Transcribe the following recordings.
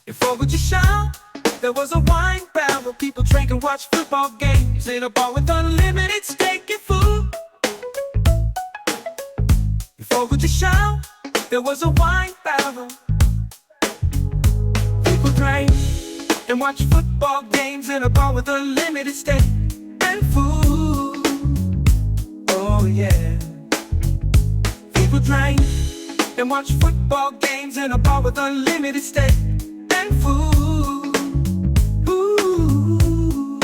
Before would you shout? There was a wine barrel. People drank and watched football games in a bar with unlimited steak and food. Before would you shout? There was a wine barrel. People drank and watched football games in a bar with unlimited steak and food. Oh yeah. People drank and watched football games in a bar with unlimited steak and food. Ooh.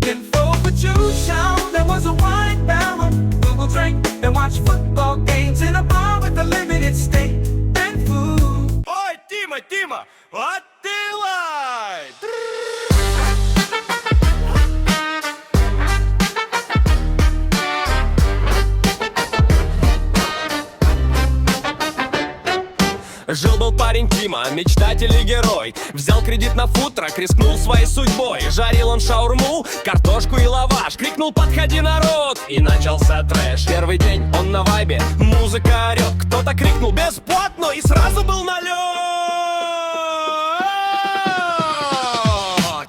In Fourth of July, there was a wine barrel. People drank and watched football games in a bar with unlimited steak and food. Ой, Тима, вот ты лай! Жил-был парень Тима, мечтатель и герой. Взял кредит на фудтрак, рискнул своей судьбой. Жарил он шаурму, картошку и лаваш. Крикнул: подходи, народ! И начался трэш. Первый день он на вайбе, музыка орёт. Кто-то крикнул: бесплатно! И сразу был налет.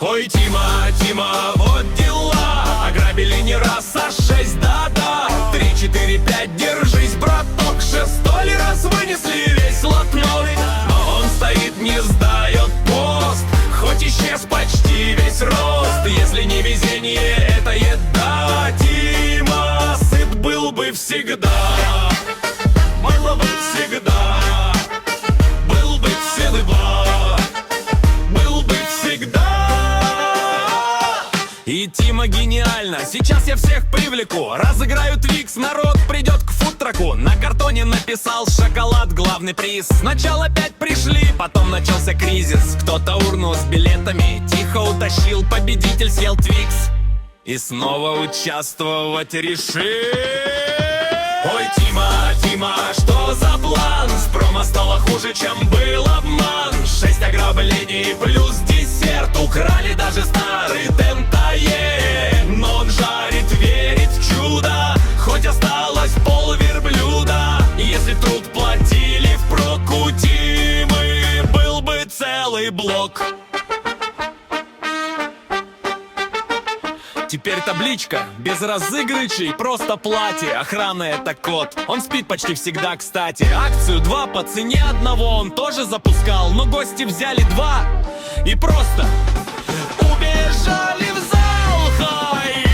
Ой, Тима, вот дела. Ограбили не раз, а 6, да-да. 3, 4, 5, держись, браток. 6-й раз вынесли весь лотной. Но он стоит, не сдает пост, хоть исчез почти весь рост. Если не везение, это еда. Тима сыт был бы всегда. Было бы всегда. Был бы всегда. Был бы всегда. И Тима гениально, сейчас я всех привлеку. Разыграю Твикс, народ придет к фудтраку. На картоне написал шоколад, главный приз. Сначала 5 пришли, потом начался кризис. Кто-то урну с билетами тихо утащил. Победитель съел Твикс и снова участвовать решил. Ой, Тима, что за план? С промо стало хуже, чем был обман. 6 ограблений плюс десерт. Украли даже старый ТНТ. Но он жарит, верит в чудо, хоть осталось полверблюда. Если труд платили впрок, у Тимы был бы целый блок. Теперь табличка без разыгрышей, просто платье. Охрана — это код, он спит почти всегда, кстати. Акцию 2 по цене одного он тоже запускал, но гости взяли 2 и просто убежали в зал. Хай!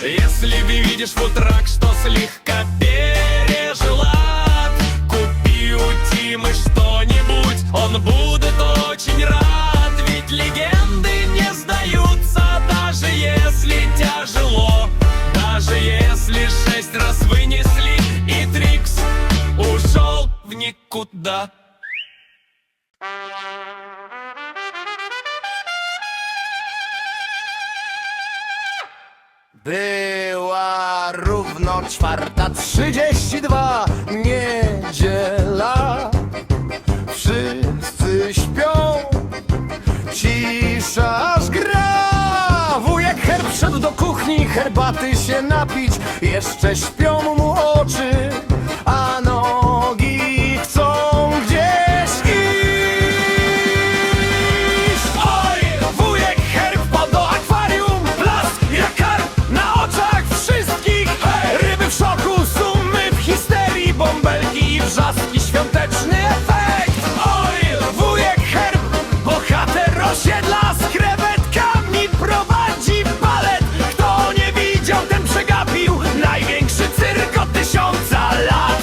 Если видишь фудтрак, что слегка пережлат, купи у Тимы что-нибудь, он будет очень рад. Ведь легенды не сдаются, даже если тяжело. Даже если 6 раз вынесли и Твикс ушел в никуда. Była równo 4:32, niedziela. Wszyscy śpią, cisza aż gra. Wujek Herb szedł do kuchni herbaty się napić. Jeszcze śpią mu oczy, a nogi chcą gdzieś iść. Oj, wujek Herb wpadł do akwarium. Blask jak karp na oczach wszystkich. Ryby w szoku, sumy w histerii, bąbelki i wrzaski, świąteczny efekt. Oj, wujek Herb, bohater osiedla, z krewetkami prowadzi balet. Kto nie widział, ten przegapił największy cyrk od 1000 lat.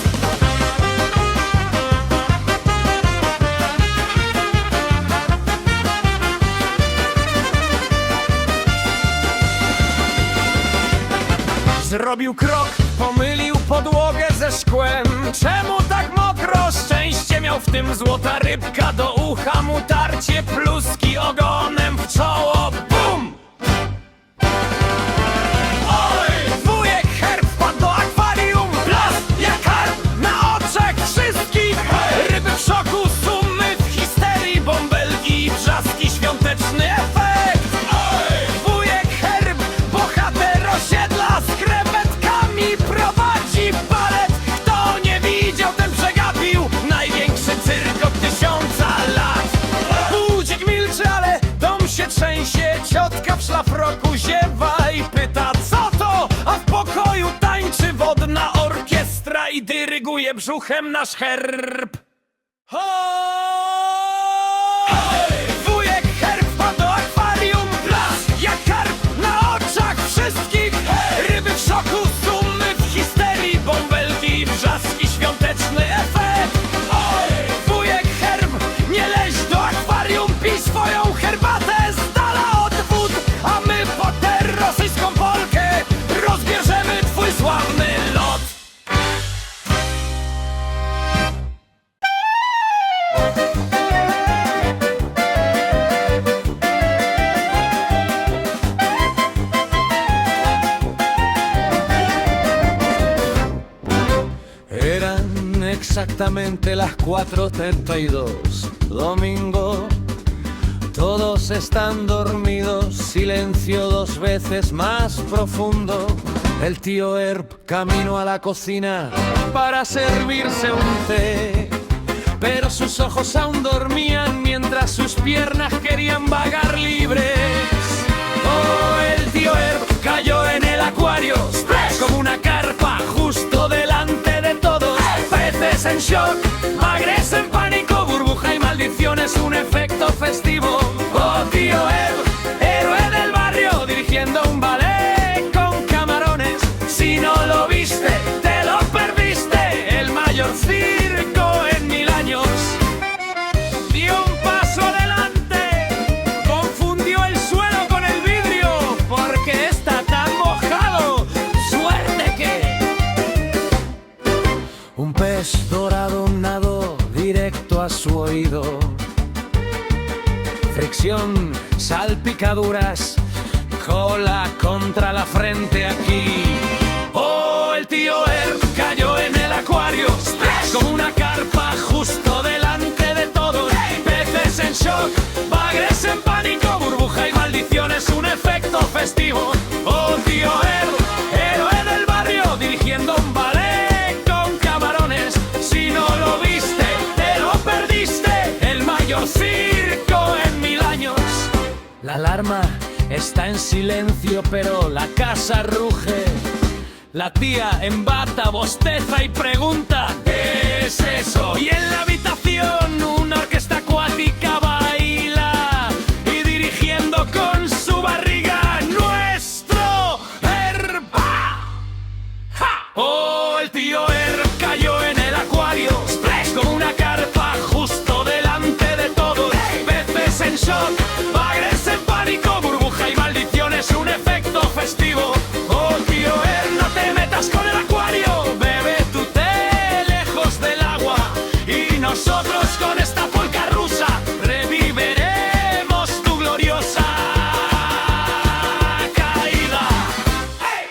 Zrobił krok, pomylił podłogę ze szkłem. Czemu tak mokro? Szczęście miał w tym, złota rybka do ucha mu tarcie, pluski ogonem w czoło. Bum! Oj, wujek Herb wpadł do akwarium. Blask jak karp na oczach wszystkich. Ryby w szoku, sumy w histerii, bąbelki i wrzaski, świąteczny efekt. Oj, wujek Herb, bohater osiedla, z krewetkami prowadzi balet. Kto nie widział, ten przegapił największy cyrk od 1000 lat. brzuchem nasz herb. Wujek herb wpadł do akwarium, blask jak karp na oczach wszystkich. Ryby w szoku, sumy w histerii, bąbelki i wrzaski, świąteczny efekt. Wujek herb, nie leź do akwarium, pij swoją herbatę z dala od wód, a my po tę rosyjską polkę rozbierzemy twój sławny lot. Eran exactamente las 4:32, domingo. Todos están dormidos, silencio 2 veces más profundo. El tío Herb caminó a la cocina para servirse un té, pero sus ojos aún dormían mientras sus piernas querían vagar libres. Oh, el tío Herb cayó en el acuario, ¡splash!, como una carpa justo delante de todos. Peces en shock, magres en pánico, burbuja y maldiciones, un efecto festivo. Oh, tío Herb, héroe del barrio, dirigiendo un ballet con camarones. Si no lo viste, te lo perdiste, el mayor circo en 1000 años. Dio un paso adelante, confundió el suelo con el vidrio, porque está tan mojado, suerte que... Un pez dorado nadó directo a su oído. Fricción, salpicaduras, cola contra la frente aquí. Oh, el tío Herb cayó en el acuario, ¡splash!, como una carpa justo delante de todos. Peces en shock, bagres en pánico, burbuja y maldiciones, un efecto festivo. Oh, tío Herb, héroe del barrio, dirigiendo un ballet con camarones. Si no lo viste, te lo perdiste, el mayor circo en 1000 años. La alarma está en silencio, pero la casa ruge. La tía en bata bosteza y pregunta: ¿qué es eso? Y en la habitación una orquesta acuática baila, y dirigiendo con su barriga nuestro Herb. Oh, el tío Herb cayó en el acuario, ¡splash!, como una carpa justo delante de todos. Peces en shock, bagres en pánico, burbuja y maldiciones, un efecto festivo. Oh, tío Herb, no te metas con el acuario, bebe tu té lejos del agua, y nosotros con esta polca rusa reviviremos tu gloriosa caída. ¡Hey!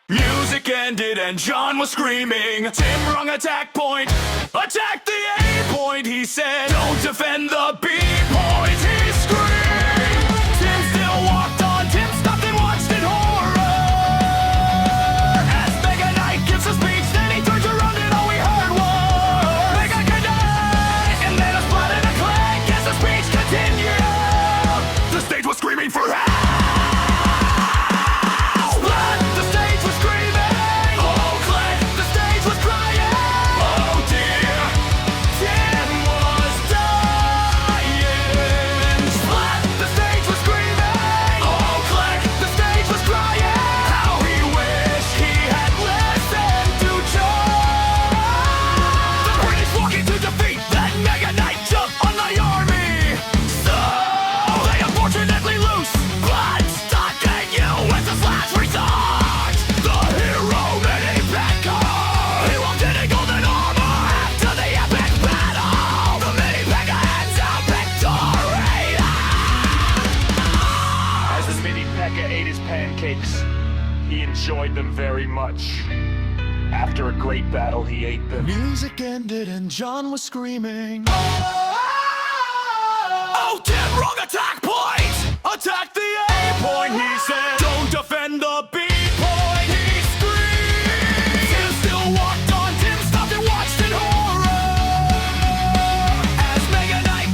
Music ended and John was screaming. Tim rung attack point. Attack the A point, he said. Don't defend the B point, he screamed. Tim still walked on. Tim stopped and watched in horror as Mega Knight gives a speech. Then he turns around and all we heard was Mega Knight, and then a splat and a clank as the speech continued. The stage was screaming for help. Splat, the stage was screaming. Oh, clank, the stage was crying. Oh dear, Tim was dying. Splat, the stage was screaming. Oh, clank, the stage was crying. How he wished he had listened to John. The British walking to defeat. Then Mega Knight jumped on the army. So they unfortunately lose. Blood stalking you with the slash resort. The hero mini Pekka. He walked in golden armor after the epic battle. The mini Pekka hands out victory. As the mini Pekka ate his pancakes, he enjoyed them very much. After a great battle, he ate them. Music ended and John was screaming. Oh, Tim, wrong attack point! Attack the A point, he said. Don't defend the B point, he screamed. Tim still walked on. Tim stopped and watched in horror as Mega Knight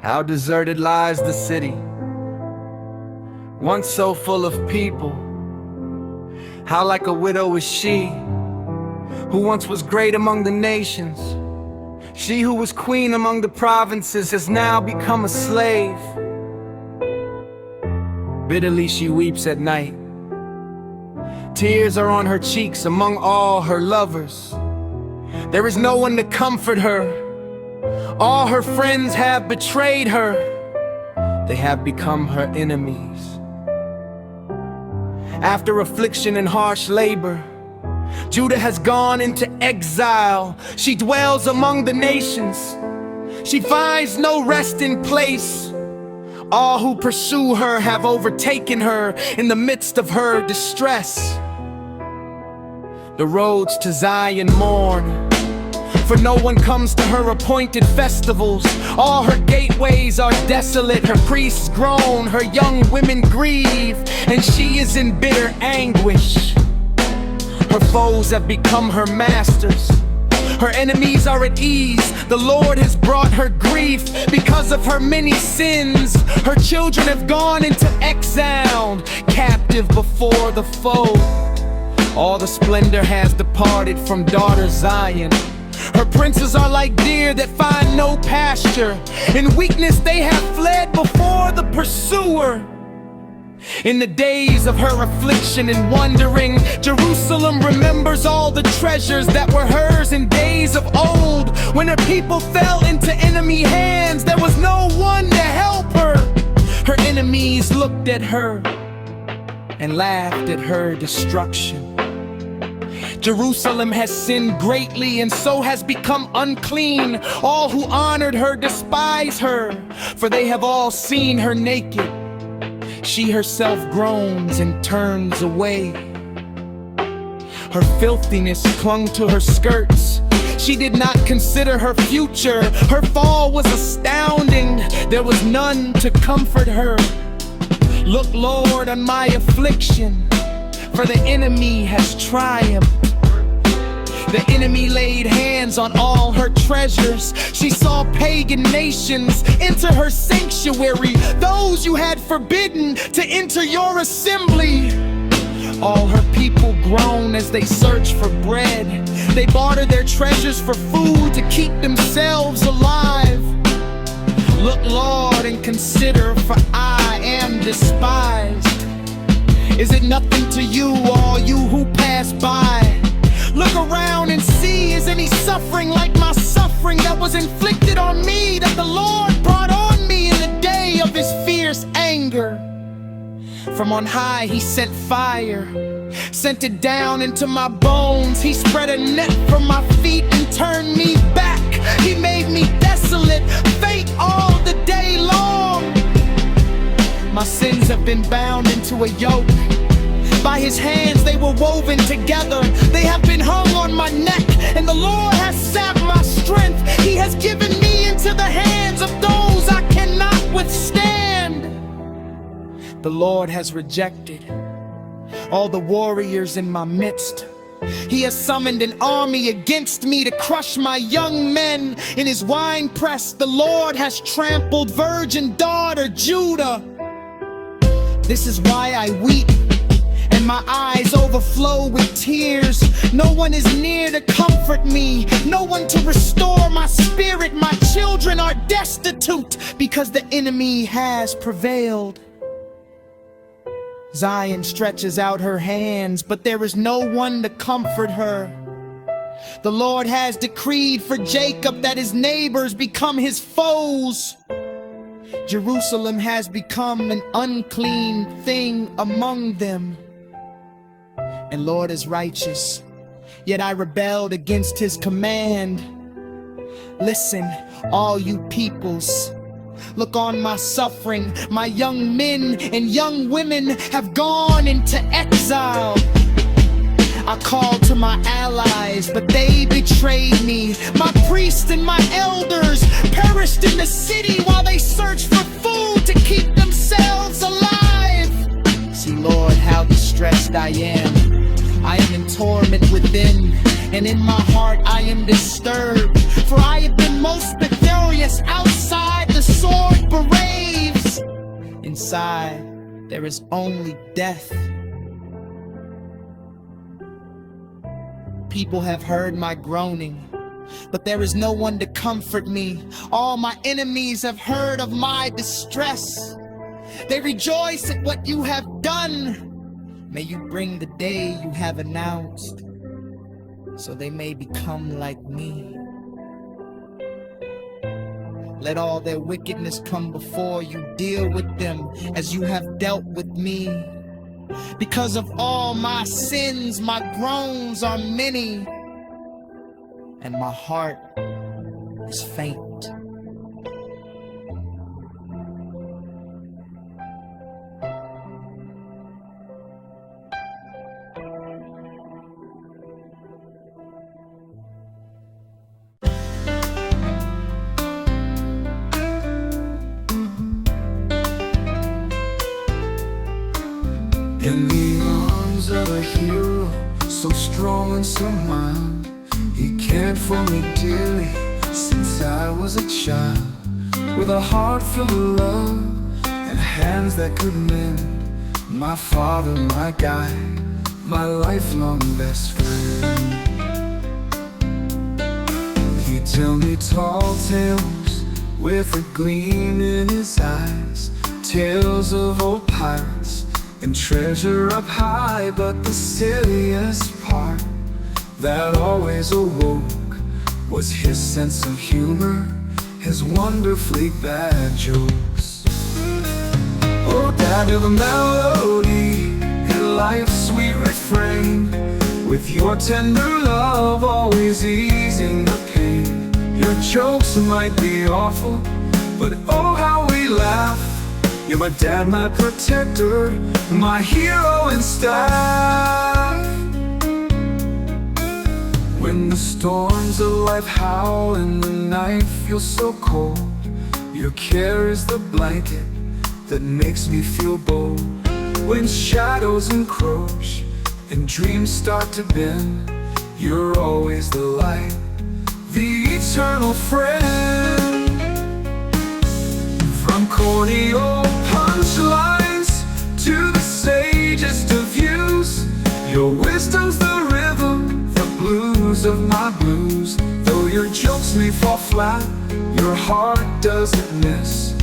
How deserted lies the city, once so full of people. How like a widow is she, who once was great among the nations. She who was queen among the provinces has now become a slave. Bitterly she weeps at night. Tears are on her cheeks among all her lovers. There is no one to comfort her. All her friends have betrayed her. They have become her enemies. After affliction and harsh labor, Judah has gone into exile. She dwells among the nations. She finds no resting place. All who pursue her have overtaken her in the midst of her distress. The roads to Zion mourn, for no one comes to her appointed festivals. All her gateways are desolate, her priests groan, her young women grieve, and she is in bitter anguish. Her foes have become her masters. Her enemies are at ease. The Lord has brought her grief because of her many sins. Her children have gone into exile, captive before the foe. All the splendor has departed from daughter Zion. Her princes are like deer that find no pasture. In weakness they have fled before the pursuer. In the days of her affliction and wandering, Jerusalem remembers all the treasures that were hers in days of old. When her people fell into enemy hands, there was no one to help her. Her enemies looked at her and laughed at her destruction. Jerusalem has sinned greatly and so has become unclean. All who honored her despise her, for they have all seen her naked. She herself groans and turns away. Her filthiness clung to her skirts. She did not consider her future. Her fall was astounding. There was none to comfort her. Look, Lord, on my affliction, for the enemy has triumphed. The enemy laid hands on all her treasures. She saw pagan nations enter her sanctuary, those you had forbidden to enter your assembly. All her people groan as they search for bread. They barter their treasures for food to keep themselves alive. Look, Lord, and consider, for I am despised. Is it nothing to you, all you who pass by? Look around and see, is any suffering like my suffering that was inflicted on me, that the Lord brought on me in the day of his fierce anger? From on high he sent fire, sent it down into my bones. He spread a net for my feet and turned me back. He made me desolate, faint all the day long. My sins have been bound into a yoke. By his hands they were woven together. They have been hung on my neck, and the Lord has sapped my strength. He has given me into the hands of those I cannot withstand. The Lord has rejected all the warriors in my midst. He has summoned an army against me to crush my young men in his winepress. The Lord has trampled virgin daughter Judah. This is why I weep, and my eyes overflow with tears. No one is near to comfort me, no one to restore my spirit. My children are destitute because the enemy has prevailed. Zion stretches out her hands, but there is no one to comfort her. The Lord has decreed for Jacob that his neighbors become his foes. Jerusalem has become an unclean thing among them. And Lord is righteous, yet I rebelled against his command. Listen, all you peoples, look on my suffering. My young men and young women have gone into exile. I called to my allies, but they betrayed me. My priests and my elders perished in the city while they searched for food to keep themselves alive. See, Lord, how distressed I am. I am in torment within, and in my heart I am disturbed. For I have been most victorious outside the sword side, there is only death. People have heard my groaning, but there is no one to comfort me. All my enemies have heard of my distress. They rejoice at what you have done. May you bring the day you have announced, so they may become like me. Let all their wickedness come before you. Deal with them as you have dealt with me. Because of all my sins, my groans are many, and my heart is faint. In the arms of a hero, so strong and so mild, he cared for me dearly since I was a child. With a heart full of love and hands that could mend, my father, my guide, my lifelong best friend. He'd tell me tall tales with a gleam in his eyes, tales of old pirates and treasure up high. But the silliest part that always awoke was his sense of humor, his wonderfully bad jokes. Oh, Dad, you're the melody in life's sweet refrain, with your tender love always easing the pain. Your jokes might be awful, but oh how we laugh. You're my dad, my protector, my hero and staff. When the storms of life howl and the night feels so cold, your care is the blanket that makes me feel bold. When shadows encroach and dreams start to bend, you're always the light, the eternal friend. From corny old punchlines to the sagest of views, your wisdom's the rhythm, the blues of my blues. Though your jokes may fall flat, your heart doesn't miss.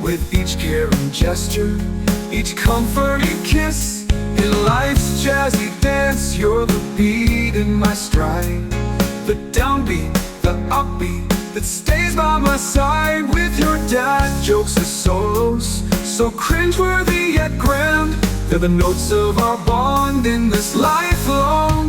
With each caring gesture, each comforting kiss, in life's jazzy dance, you're the beat in my stride, the downbeat, the upbeat that stays by my side. With your dad jokes as solos, so cringeworthy yet grand, they're the notes of our bond in this lifelong